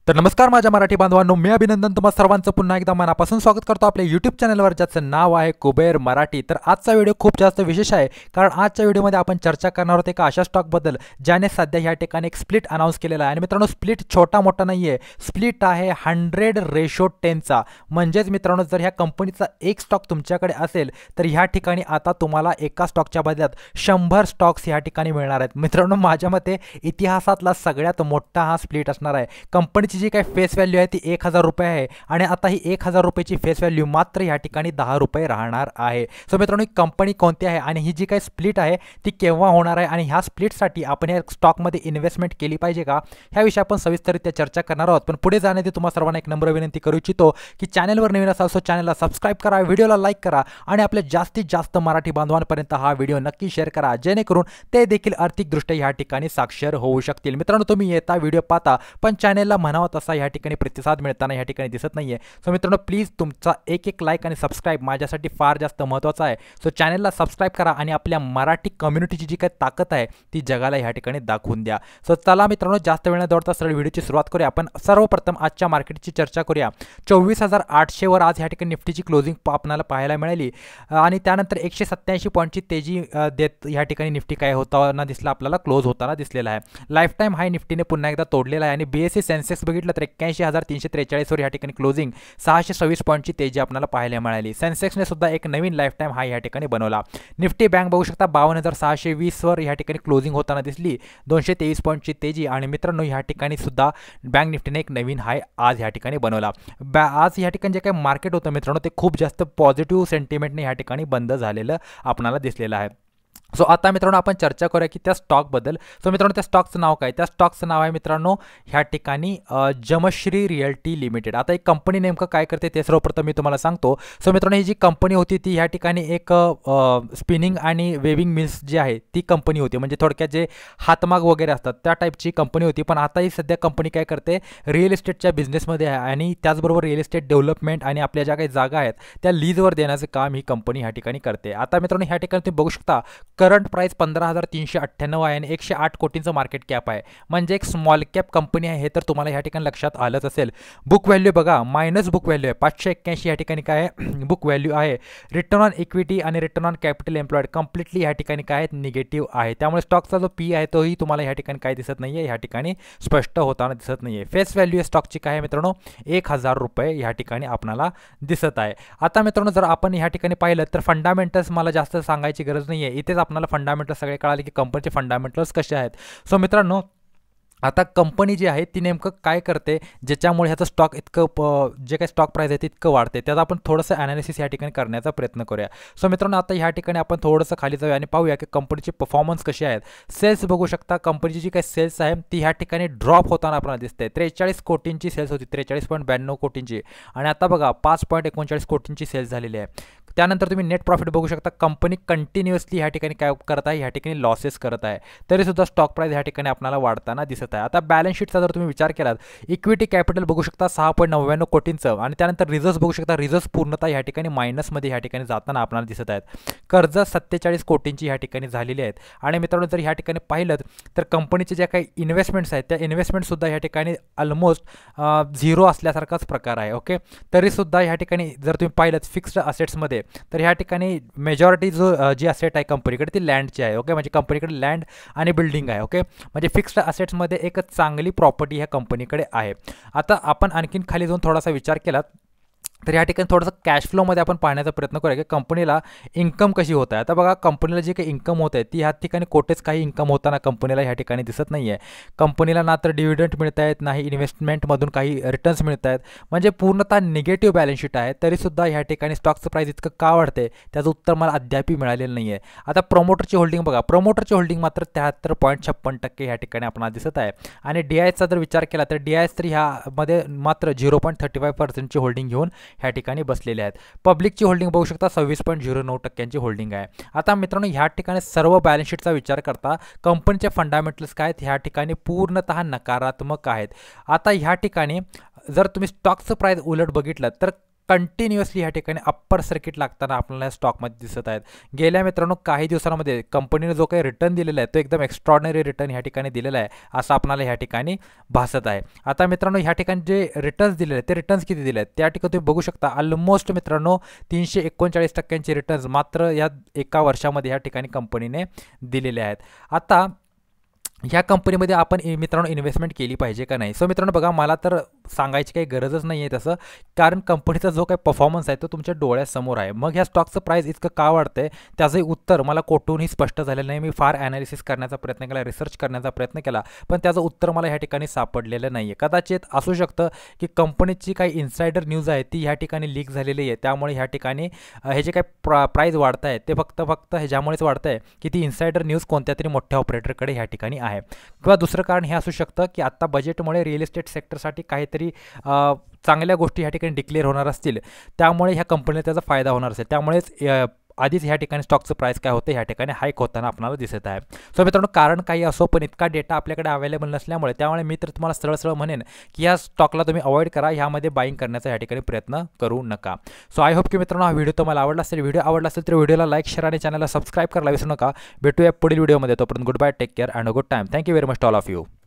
तर नमस्कार माझ्या मराठी बांधवांनो, मी अभिनंदन तुम्हा सर्वांचं पुन्हा एकदा मनापासून स्वागत करतो आपल्या यूट्यूब चॅनलवर, ज्याचं नाव आहे कुबेर मराठी। तर आजचा व्हिडिओ खूप जास्त विशेष आहे, कारण आजच्या व्हिडिओमध्ये आपण चर्चा करणार आहोत एका अशा स्टॉकबद्दल ज्याने सध्या या ठिकाणी एक स्प्लिट अनाउन्स केलेला आहे। आणि मित्रांनो, स्प्लिट छोटा मोठा नाही आहे, स्प्लिट आहे 100:10चा। म्हणजेच मित्रांनो, जर ह्या कंपनीचा एक स्टॉक तुमच्याकडे असेल तर ह्या ठिकाणी आता तुम्हाला एका स्टॉकच्या बदल्यात 100 स्टॉक्स ह्या ठिकाणी मिळणार आहेत। मित्रांनो, माझ्या मते इतिहासातला सगळ्यात मोठा हा स्प्लिट असणार आहे। कंपनीची जी काही फेस व्हॅल्यू आहे ती 1000 रुपये आहे, आणि आता ही 1000 रुपयाची फेस व्हॅल्यू मात्र या ठिकाणी 10 रुपये राहणार आहे। सो मित्रांनो, ही कंपनी कोणती आहे आणि ही जी काही स्प्लिट आहे ती केव्हा होणार आहे, आणि ह्या स्प्लिटसाठी आपण या स्टॉकमध्ये इन्व्हेस्टमेंट केली पाहिजे का, ह्या विषयी आपण सविस्तररित्या चर्चा करणार आहोत। पण पुढे जाण्याआधी तुम्हा सर्वांना एक नम्र विनंती करू इच्छितो की चॅनलवर नवीन असाल सो चॅनलला सबस्क्राईब करा, व्हिडिओला लाईक करा, आणि आपल्या जास्तीत जास्त मराठी बांधवांपर्यंत हा व्हिडिओ नक्की शेअर करा, जेणेकरून ते देखील आर्थिकदृष्ट्या या ठिकाणी साक्षर होऊ शकतील। मित्रांनो, तुम्ही येता व्हिडिओ पाहता पण चॅनलला म्हणावं तसा या ठिकाणी प्रतिसाद मिळताना या ठिकाणी दिसत नाहीये। सो मित्रांनो, प्लीज तुमचा एक लाईक आणि सबस्क्राईब माझ्यासाठी फार जास्त महत्त्वाचा आहे। सो चॅनलला सबस्क्राईब करा आणि आपल्या मराठी कम्युनिटीची जी काही ताकद आहे ती जगाला या ठिकाणी दाखवून द्या। सो चला मित्रांनो, जास्त वेळ न दौडता सरळ व्हिडिओची सुरुवात करूया। आपण सर्वप्रथम आजच्या मार्केटची चर्चा करूया। 24,800 वर आज या ठिकाणी निफ्टीची क्लोजिंग आपल्याला पाहायला मिळाली, आणि त्यानंतर 187 पॉईंटची तेजी देत या ठिकाणी निफ्टी काय होताना दिसला, आपल्याला क्लोज होताना दिसलेला आहे। लाईफ टाइम हाय निफ्टीने पुन्हा एकदा तोडलेला आहे, आणि बीएससी सेन्सेक्स बघितलं तर 81,343 वर या ठिकाणी क्लोजिंग 626 पॉईंटची तेजी आपल्याला पाहायला मिळाली। सेन्सेक्सने सुद्धा एक नवीन लाईफ टाइम हाय या ठिकाणी बनवला। निफ्टी बँक बघू शकता 52,620 वर या ठिकाणी क्लोजिंग होताना दिसली, 223 पॉईंटची तेजी। आणि मित्रांनो, या ठिकाणी सुद्धा बँक निफ्टीने एक नवीन हाय आज या ठिकाणी बनवला। आज या ठिकाणी जे काही मार्केट होतं मित्रांनो, ते खूप जास्त पॉझिटिव्ह सेंटिमेंटने या ठिकाणी बंद झालेलं आपल्याला दिसलेलं आहे। सो आता मित्रांनो, आपण चर्चा करूया की त्या स्टॉकबद्दल। सो मित्रांनो, त्या स्टॉकचं नाव काय? त्या स्टॉकचं नाव आहे मित्रांनो ह्या ठिकाणी जमश्री रिअल्टी लिमिटेड। आता एक कंपनी नेमकं काय करते ते सर्वप्रथम मी तुम्हाला सांगतो। सो मित्रांनो, ही जी कंपनी होती ती ह्या ठिकाणी एक स्पिनिंग आणि वेविंग मिल्स जी आहे ती कंपनी होती, म्हणजे थोडक्यात जे हातमाग वगैरे असतात त्या टाईपची कंपनी होती। पण आता ही सध्या कंपनी काय करते, रिअल इस्टेटच्या बिझनेसमध्ये आहे, आणि त्याचबरोबर रिअल इस्टेट डेव्हलपमेंट आणि आपल्या ज्या काही जागा आहेत त्या लीजवर देण्याचं काम ही कंपनी ह्या ठिकाणी करते। आता मित्रांनो, ह्या ठिकाणी तुम्ही बघू शकता करंट प्राइस 15,398 आहे, आणि 108 कोटींचं मार्केट कॅप आहे, म्हणजे एक स्मॉल कॅप कंपनी आहे हे तर तुम्हाला या ठिकाणी लक्षात आलंच असेल। बुक व्हॅल्यू बघा, मायनस बुक व्हॅल्यू आहे 581 या ठिकाणी काय आहे बुक व्हॅल्यू आहे। रिटर्न ऑन इक्विटी आणि return on capital employed completely या ठिकाणी काय आहे, निगेटिव्ह आहे। त्यामुळे स्टॉकचा जो पी आहे तोही तुम्हाला या ठिकाणी काय दिसत नाहीये, या ठिकाणी स्पष्ट होताना दिसत नाहीये। फेस व्हॅल्यू स्टॉकची काय आहे मित्रांनो, 1000 रुपये या ठिकाणी आपल्याला दिसत आहे। आता मित्रांनो, जर आपण या ठिकाणी पाहिलं तर फंडामेंटल्स मला जास्त सांगायची गरज नाहीये, इथेच आपल्याला फंडामेंटल्स सगळे कळाले की कंपनीचे फंडामेंटल्स कसे आहेत। सो मित्रांनो, आता कंपनी जी आहे ती नेमकं काय करते ज्याच्यामुळे ह्याचं स्टॉक इतकं जे काही स्टॉक प्राइस आहे ते इतकं वाढते, त्याचा आपण थोडंसं ॲनालिसिस या ठिकाणी करण्याचा प्रयत्न करूया। सो मित्रांनो, आता ह्या ठिकाणी आपण थोडंसं खाली जाऊया आणि पाहूया की कंपनीचे परफॉर्मन्स कसे आहेत। सेल्स बघू शकता, कंपनीची जी काही सेल्स आहे ती ह्या ठिकाणी ड्रॉप होताना आपल्याला दिसते। 43 कोटींची सेल्स होती, 43.92 कोटींची, आणि आता बघा 5.39 कोटींची सेल्स झालेली आहे। त्यानंतर तुम्ही नेट प्रॉफिट बघू शकता, कंपनी कंटिन्युअसली ह्या ठिकाणी काय करत आहे, ह्या ठिकाणी लॉसेस करत आहे, तरीसुद्धा स्टॉक प्राइस ह्या ठिकाणी आपल्याला वाढताना दिसत आहे। आता बॅलन्स शीटचा जर तुम्ही विचार केलात, इक्विटी कॅपिटल बघू शकता 6.99 कोटींचं, आणि त्यानंतर रिझर्व्स बघू शकता, रिझर्व्स पूर्णतः ह्या ठिकाणी मायनसमध्ये ह्या ठिकाणी जाताना आपल्याला दिसत आहेत। कर्ज 47 कोटींची ह्या ठिकाणी झालेली आहेत। आणि मित्रांनो, जर ह्या ठिकाणी पाहिलं तर कंपनीचे ज्या काही इन्व्हेस्टमेंट्स आहेत त्या इन्व्हेस्टमेंटसुद्धा ह्या ठिकाणी ऑलमोस्ट झिरो असल्यासारखाच प्रकार आहे। ओके, तरीसुद्धा ह्या ठिकाणी जर तुम्ही पाहिलं फिक्स्ड असेट्समध्ये तर ह्या ठिकाणी मेजॉरिटी जी असेट आहे कंपनीकडे ती लँडची आहे। ओके, म्हणजे कंपनीकडे लँड आणि बिल्डिंग आहे। ओके, म्हणजे फिक्स्ड असेट्समध्ये एक चांगली प्रॉपर्टी ह्या कंपनीकडे आहे। आता आपण आणखीन खाली जाऊन थोडासा विचार केला तर या ठिकाणी थोडंसं कॅश फ्लोमध्ये आपण पाहण्याचा प्रयत्न करूया की कंपनीला इन्कम कशी होत आहे। आता बघा, कंपनीला जी काही इन्कम होत आहे ती ह्या ठिकाणी कोठेच काही इन्कम होताना कंपनीला ह्या ठिकाणी दिसत नाही आहे। कंपनीला ना तर डिव्हिडंड मिळत आहेत, नाही इन्व्हेस्टमेंटमधून काही रिटर्न्स मिळत आहेत, म्हणजे पूर्णतः निगेटिव्ह बॅलन्स शीट आहे। तरीसुद्धा ह्या ठिकाणी स्टॉकचं प्राइस इतकं का वाढते त्याचं उत्तर मला अद्याप मिळालेलं नाही आहे। आता प्रमोटरची होल्डिंग बघा, प्रमोटरची होल्डिंग मात्र 73.56% ह्या ठिकाणी आपल्याला दिसत आहे। आणि DISचा जर विचार केला तर DIS तर ह्यामध्ये मात्र 0.35%ची होल्डिंग घेऊन ह्या ठिकाणी बसलेले आहेत। पब्लिकची होल्डिंग बघू शकता 26.09%ची होल्डिंग आहे। आता मित्रांनो, ह्या ठिकाणी सर्व बॅलन्स शीटचा विचार करता कंपनीचे फंडामेंटल्स काय आहेत, ह्या ठिकाणी पूर्णतः नकारात्मक आहेत। आता ह्या ठिकाणी जर तुम्ही स्टॉकचं प्राइस उलट बघितलं तर कंटिन्युअसली ह्या ठिकाणी अप्पर सर्किट लागताना आपल्याला या स्टॉकमध्ये दिसत आहेत. गेल्या मित्रांनो काही दिवसांमध्ये कंपनीने जो काही रिटर्न दिलेला आहे तो एकदम एक्स्ट्रॉर्डनरी रिटर्न ह्या ठिकाणी दिलेला आहे असं आपल्याला ह्या ठिकाणी भासत आहे. आता मित्रांनो ह्या ठिकाणी जे रिटर्न्स दिलेले आहेत ते रिटर्न्स किती दिले आहेत त्या ठिकाणी तुम्ही बघू शकता. ऑलमोस्ट मित्रांनो 339% रिटर्न्स मात्र या एका वर्षामध्ये ह्या ठिकाणी कंपनीने दिलेले आहेत. आता ह्या कंपनीमध्ये आपण मित्रांनो इन्व्हेस्टमेंट केली पाहिजे का नाही. सो मित्रांनो बघा मला तर सांगायची काही गरजच नाही आहे तसं, कारण कंपनीचा जो काही परफॉर्मन्स आहे तो तुमच्या डोळ्यासमोर आहे. मग ह्या स्टॉकचं प्राईस इतकं का वाढतं आहे त्याचंही उत्तर मला कोठूनही स्पष्ट झालेलं नाही. मी फार ॲनालिसिस करण्याचा प्रयत्न केला, रिसर्च करण्याचा प्रयत्न केला, पण त्याचं उत्तर मला ह्या ठिकाणी सापडलेलं नाही आहे. कदाचित असू शकतं की कंपनीची काही इन्सायडर न्यूज आहे ती ह्या ठिकाणी लीक झालेली आहे, त्यामुळे ह्या ठिकाणी हे जे काही प्राईस वाढत आहे ते फक्त ह्याच्यामुळेच वाढतं आहे की ती इन्सायडर न्यूज कोणत्या तरी मोठ्या ऑपरेटरकडे ह्या ठिकाणी आहे. किंवा दुसरं कारण हे असू शकतं की आत्ता बजेटमुळे रिअल इस्टेट सेक्टरसाठी काहीतरी चांगल्या गोष्टी ह्या ठिकाणी डिक्लेअर होणार असतील, त्यामुळे ह्या कंपनीला त्याचा फायदा होणार असेल. त्यामुळेच आधीच ह्या ठिकाणी स्टॉकचं प्राईस काय होतं ह्या ठिकाणी हाईक होताना आपल्याला दिसत आहे. सो मित्रांनो कारण काही असो पण इतका डेटा आपल्याकडे अवेलेबल नसल्यामुळे त्यामुळे मी तर तुम्हाला सरळ म्हणेन की या स्टॉकला तुम्ही अवॉइड करा, ह्यामध्ये बाईंग करण्याचा ह्या ठिकाणी प्रयत्न करू नका. सो आय होप की मित्रांनो हा व्हिडिओ तुम्हाला आवडला असेल. व्हिडिओ आवडला असेल तर व्हिडिओला लाईक, शेअर आणि चॅनलला सबस्क्राईब करायला विसरू नका. भेटूया पुढील व्हिडिओमध्ये. तोपर्यंत goodbye, take care and a good time. Thank you very much all of you.